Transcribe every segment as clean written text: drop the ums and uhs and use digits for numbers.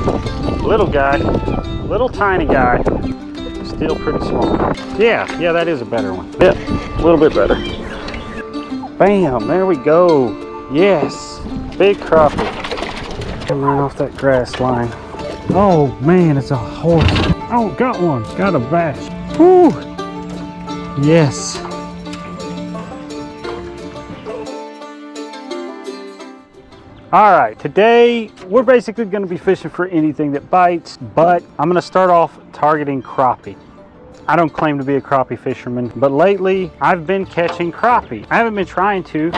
Little guy, little tiny guy, still pretty small. Yeah, that is a better one. Yep, a little bit better. Bam, there we go. Yes, big crappie. Come right off that grass line. Oh man, it's a horse. Oh, got one, got a bass. Woo, yes. All right, today we're basically going to be fishing for anything that bites, but I'm going to start off targeting crappie. I don't claim to be a crappie fisherman, but lately I've been catching crappie. I haven't been trying to,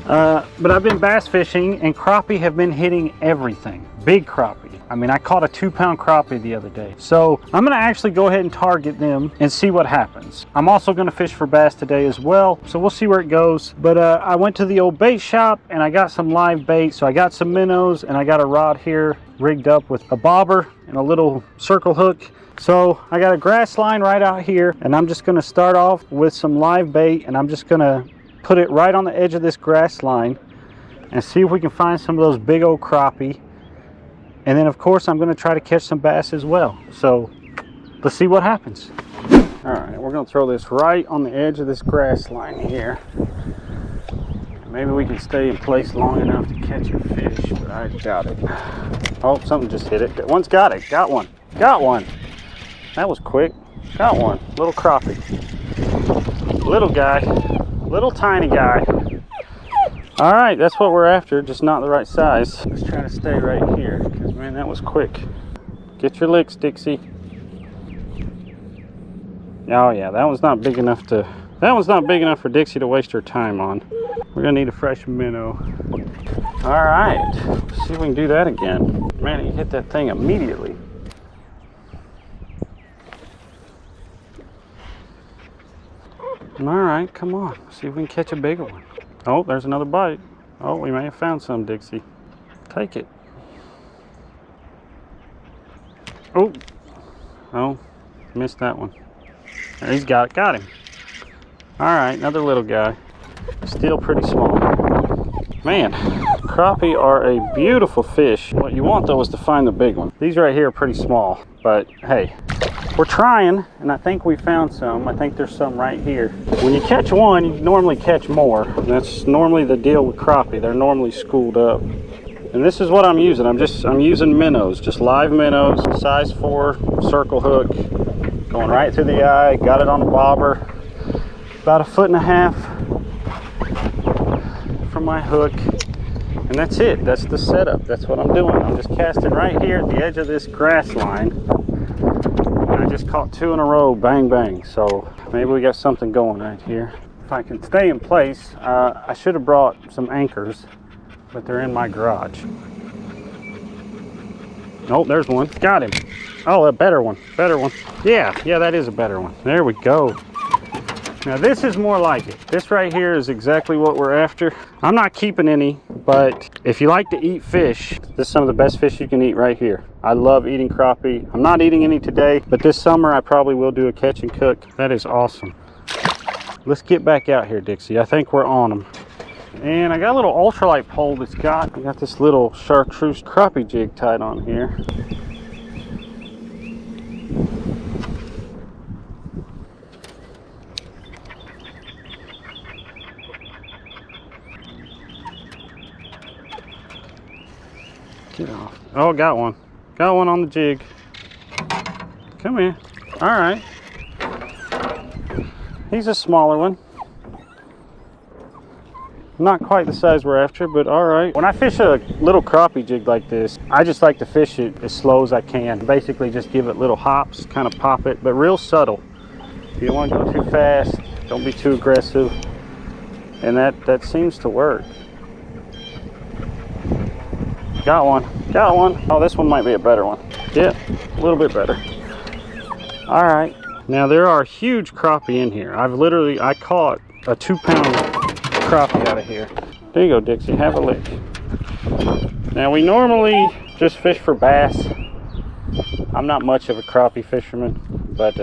but I've been bass fishing and crappie have been hitting everything. Big crappie. I mean, I caught a 2-pound crappie the other day. So I'm gonna actually go ahead and target them and see what happens. I'm also gonna fish for bass today as well, so we'll see where it goes. But I went to the old bait shop and I got some live bait. So I got some minnows and I got a rod here rigged up with a bobber and a little circle hook. So I got a grass line right out here and I'm just gonna start off with some live bait and I'm just gonna put it right on the edge of this grass line and see if we can find some of those big old crappie. And then of course I'm going to try to catch some bass as well. So let's see what happens. All right, we're going to throw this right on the edge of this grass line here. Maybe we can stay in place long enough to catch a fish, but I doubt it. Oh, something just hit it. One's got it. Got one. Got one. That was quick. Got one. Little crappie. Little guy. Little tiny guy. All right, that's what we're after, just not the right size. Let's try to stay right here, because man, that was quick. Get your licks, Dixie. Oh yeah, that one's not big enough for Dixie to waste her time on. We're gonna need a fresh minnow. All right, let's see if we can do that again. Man, he hit that thing immediately. All right, come on, see if we can catch a bigger one. Oh, there's another bite. Oh, we may have found some, Dixie. Take it. Oh, missed that one. There, he's got him. All right, another little guy. Still pretty small. Man, crappie are a beautiful fish. What you want though is to find the big one. These right here are pretty small, but hey, we're trying, and I think we found some. I think there's some right here. When you catch one, you normally catch more. That's normally the deal with crappie. They're normally schooled up. And this is what I'm using. I'm using minnows, just live minnows, size 4 circle hook, going right through the eye. Got it on a bobber, about 1.5 feet from my hook. And that's it. That's the setup. That's what I'm doing. I'm just casting right here at the edge of this grass line. I just caught 2 in a row, bang bang. So maybe we got something going right here. If I can stay in place, I should have brought some anchors, but they're in my garage. Oh, there's one. Got him. Oh, a better one. Yeah, that is a better one. There we go. Now this is more like it. This right here is exactly what we're after. I'm not keeping any, but if you like to eat fish, this is some of the best fish you can eat right here. I love eating crappie. I'm not eating any today, but this summer I probably will do a catch and cook. That is awesome. Let's get back out here, Dixie. I think we're on them. And I got a little ultralight pole I got this little chartreuse crappie jig tied on here. Get off. Oh, got one. Got one on the jig. Come here. All right. He's a smaller one. Not quite the size we're after, but all right. When I fish a little crappie jig like this, I just like to fish it as slow as I can. Basically just give it little hops, kind of pop it, but real subtle. You don't want to go too fast. Don't be too aggressive. And that seems to work. Got one. Oh, this one might be a better one. Yeah, a little bit better. All right. Now there are huge crappie in here. I caught a 2-pound crappie out of here. There you go, Dixie, have a lick. Now we normally just fish for bass. I'm not much of a crappie fisherman, but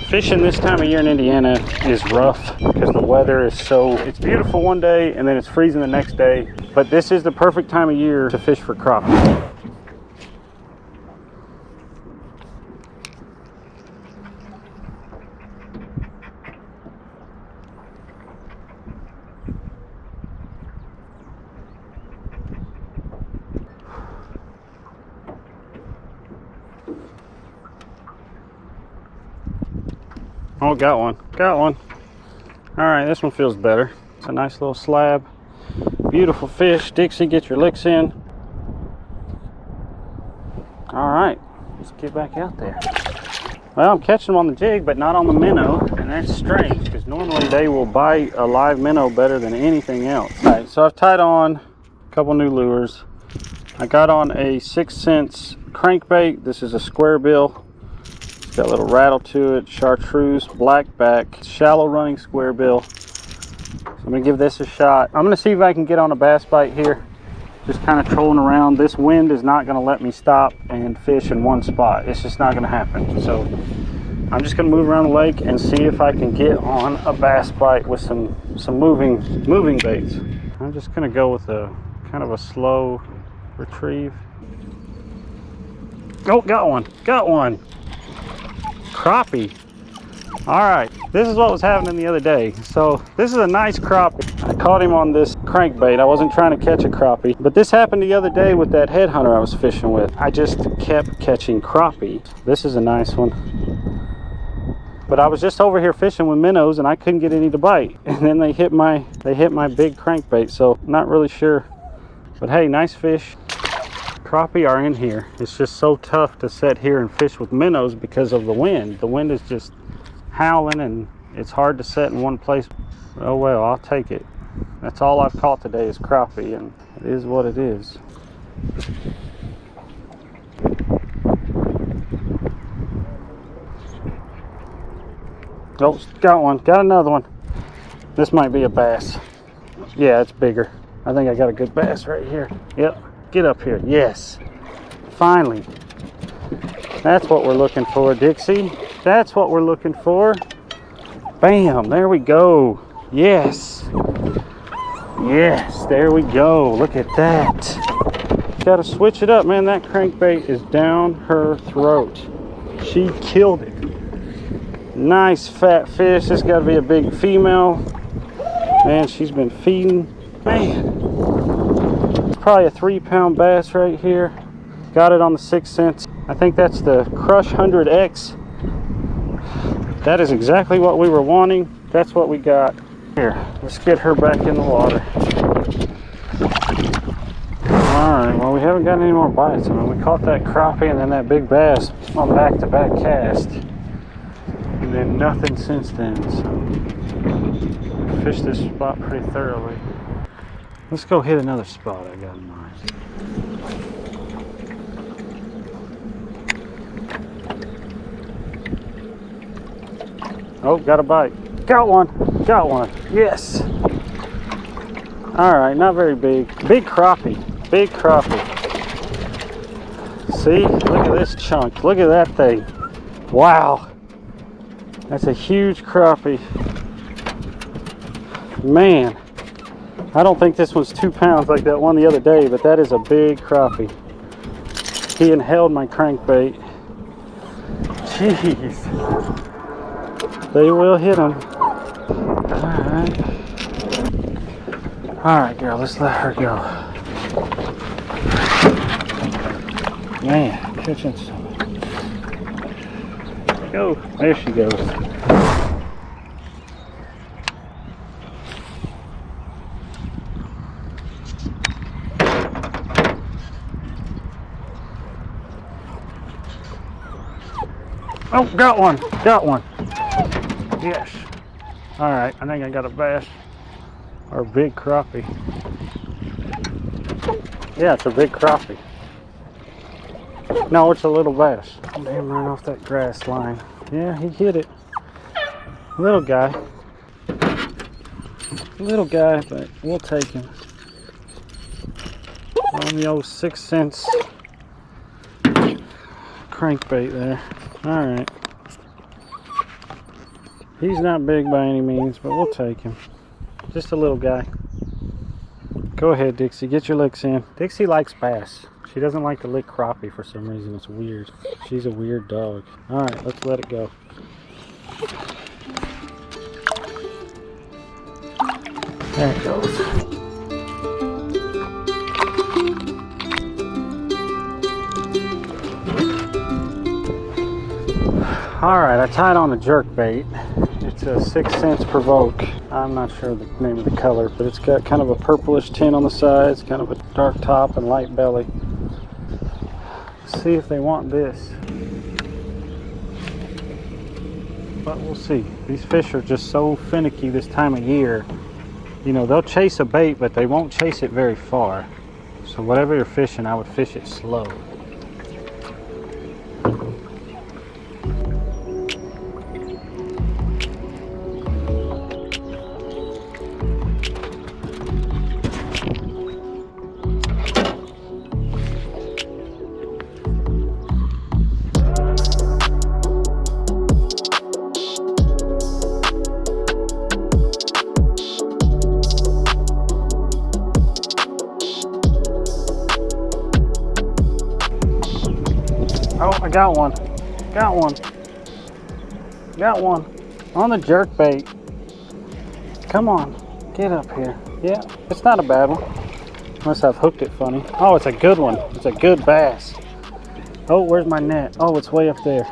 fishing this time of year in Indiana is rough because the weather is it's beautiful one day and then it's freezing the next day. But this is the perfect time of year to fish for crappie. Oh, got one. Got one. All right, this one feels better. It's a nice little slab. Beautiful fish. Dixie, get your licks in. All right, let's get back out there. Well, I'm catching them on the jig, but not on the minnow, and that's strange because normally they will bite a live minnow better than anything else. All right, so I've tied on a couple new lures. I got on a 6 cents crankbait. This is a square bill. It's got a little rattle to it, chartreuse, black back, shallow running square bill. So I'm gonna give this a shot. I'm gonna see if I can get on a bass bite here. Just kind of trolling around. This wind is not going to let me stop and fish in one spot. It's just not going to happen. So I'm just going to move around the lake and see if I can get on a bass bite with some moving baits. I'm just going to go with a kind of a slow retrieve. Oh, got one. Got one. Crappie. All right, this is what was happening the other day. So this is a nice crappie. I caught him on this crankbait. I wasn't trying to catch a crappie, but this happened the other day with that headhunter I was fishing with. I just kept catching crappie. This is a nice one. But I was just over here fishing with minnows and I couldn't get any to bite. And then they hit my big crankbait. So not really sure, but hey, nice fish. Crappie are in here. It's just so tough to sit here and fish with minnows because of the wind. The wind is just howling and it's hard to set in one place. Oh well, I'll take it. That's all I've caught today is crappie, and it is what it is. Oh, got one. Got another one. This might be a bass. Yeah, it's bigger. I think I got a good bass right here. Yep. Get up here. Yes. Finally. That's what we're looking for, Dixie. That's what we're looking for. Bam, there we go. Yes. Yes, there we go. Look at that. Got to switch it up, man. That crankbait is down her throat. She killed it. Nice fat fish. This got to be a big female. Man, she's been feeding. Man. It's probably a 3-pound bass right here. Got it on the 6 cents. I think that's the Crush 100X. That is exactly what we were wanting. That's what we got. Here, let's get her back in the water. Alright, well we haven't got any more bites. I mean, we caught that crappie and then that big bass on back-to-back cast. And then nothing since then. So we fished this spot pretty thoroughly. Let's go hit another spot I got in mind. Oh, got a bite. Got one. Got one. Yes. All right, not very big. Big crappie. Big crappie. See? Look at this chunk. Look at that thing. Wow. That's a huge crappie. Man. I don't think this one's 2 pounds like that one the other day, but that is a big crappie. He inhaled my crankbait. Jeez. They will hit them. All right, girl, let's let her go. Man, catching some. Go. There she goes. Oh, got one. Got one. Yes. All right, I think I got a bass or a big crappie. Yeah, it's a big crappie. No, it's a little bass. Damn, right off that grass line. Yeah, he hit it. Little guy. Little guy, but we'll take him. On the old 6 cents crankbait there. All right. He's not big by any means, but we'll take him. Just a little guy. Go ahead, Dixie. Get your licks in. Dixie likes bass. She doesn't like to lick crappie for some reason. It's weird. She's a weird dog. All right, let's let it go. There it goes. All right, I tied on the jerkbait. It's a 6 cents provoke. I'm not sure the name of the color, but it's got kind of a purplish tint on the sides, kind of a dark top and light belly. Let's see if they want this. But we'll see. These fish are just so finicky this time of year. You know, they'll chase a bait, but they won't chase it very far. So whatever you're fishing, I would fish it slow. Oh, I got one. Got one. Got one. On the jerkbait. Come on. Get up here. Yeah, it's not a bad one. Unless I've hooked it funny. Oh, it's a good one. It's a good bass. Oh, where's my net? Oh, it's way up there.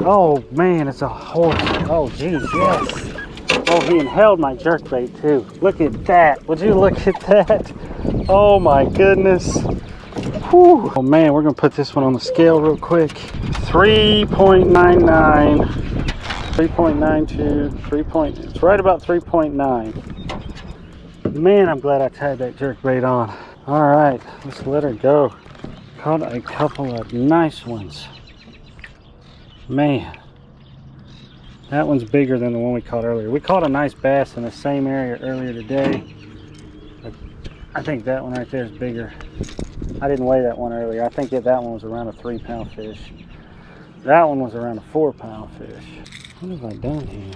Oh, man, it's a horse. Oh, geez, yes. Oh, he inhaled my jerkbait, too. Look at that. Would you look at that? Oh, my goodness. Whew. Oh man, we're gonna put this one on the scale real quick. 3.99, 3.92, it's right about 3.9. Man, I'm glad I tied that jerkbait on. All right, let's let her go. Caught a couple of nice ones. Man, that one's bigger than the one we caught earlier. We caught a nice bass in the same area earlier today. But I think that one right there is bigger. I didn't weigh that one earlier. I think that one was around a 3-pound fish. That one was around a 4-pound fish. What have I done here?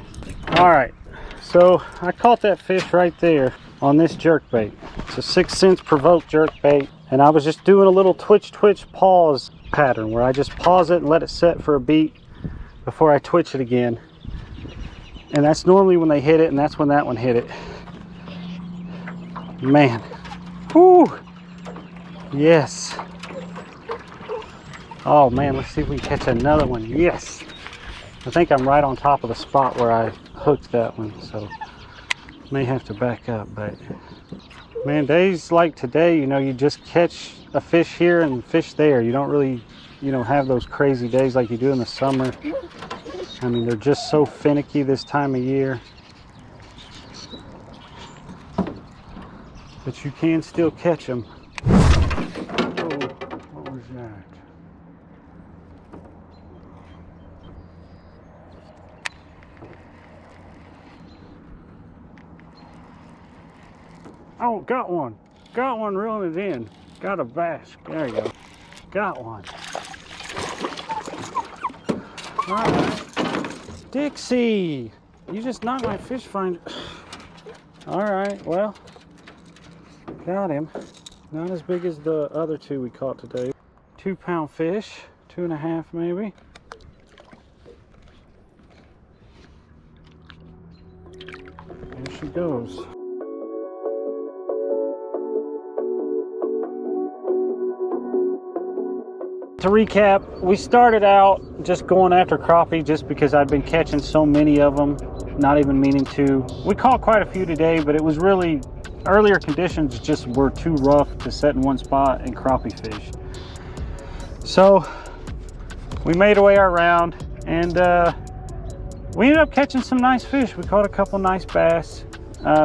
All right, so I caught that fish right there on this jerkbait. It's a 6 cents provoke jerkbait, and I was just doing a little twitch pause pattern where I just pause it and let it set for a beat before I twitch it again. And that's normally when they hit it, and that's when that one hit it. Man, whoo! Yes. Oh man, let's see if we can catch another one. Yes. I think I'm right on top of the spot where I hooked that one, so may have to back up. But man, days like today, you know, you just catch a fish here and fish there. You don't really, you know, have those crazy days like you do in the summer. I mean, they're just so finicky this time of year. But you can still catch them. What was that? Oh, got one. Got one reeling it in. Got a bass. There you go. Got one. All right. Dixie, you just knocked my fish finder. All right, well, got him. Not as big as the other two we caught today. 2-pound fish, 2.5 maybe. There she goes. To recap, we started out just going after crappie just because I'd been catching so many of them, not even meaning to. We caught quite a few today, but it was really, earlier conditions just were too rough to set in one spot and crappie fish. So we made our way around, and we ended up catching some nice fish. We caught a couple nice bass,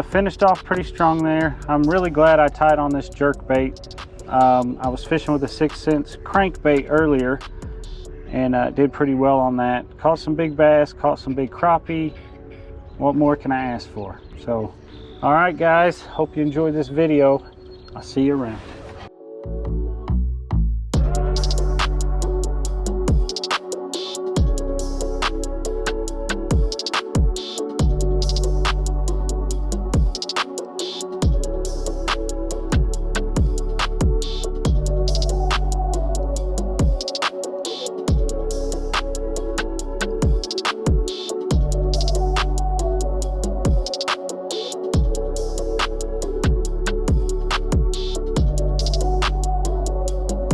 finished off pretty strong there. I'm really glad I tied on this jerkbait. I was fishing with a 6 cents crankbait earlier, and did pretty well on that. Caught some big bass, caught some big crappie. What more can I ask for? So, all right guys, hope you enjoyed this video. I'll see you around.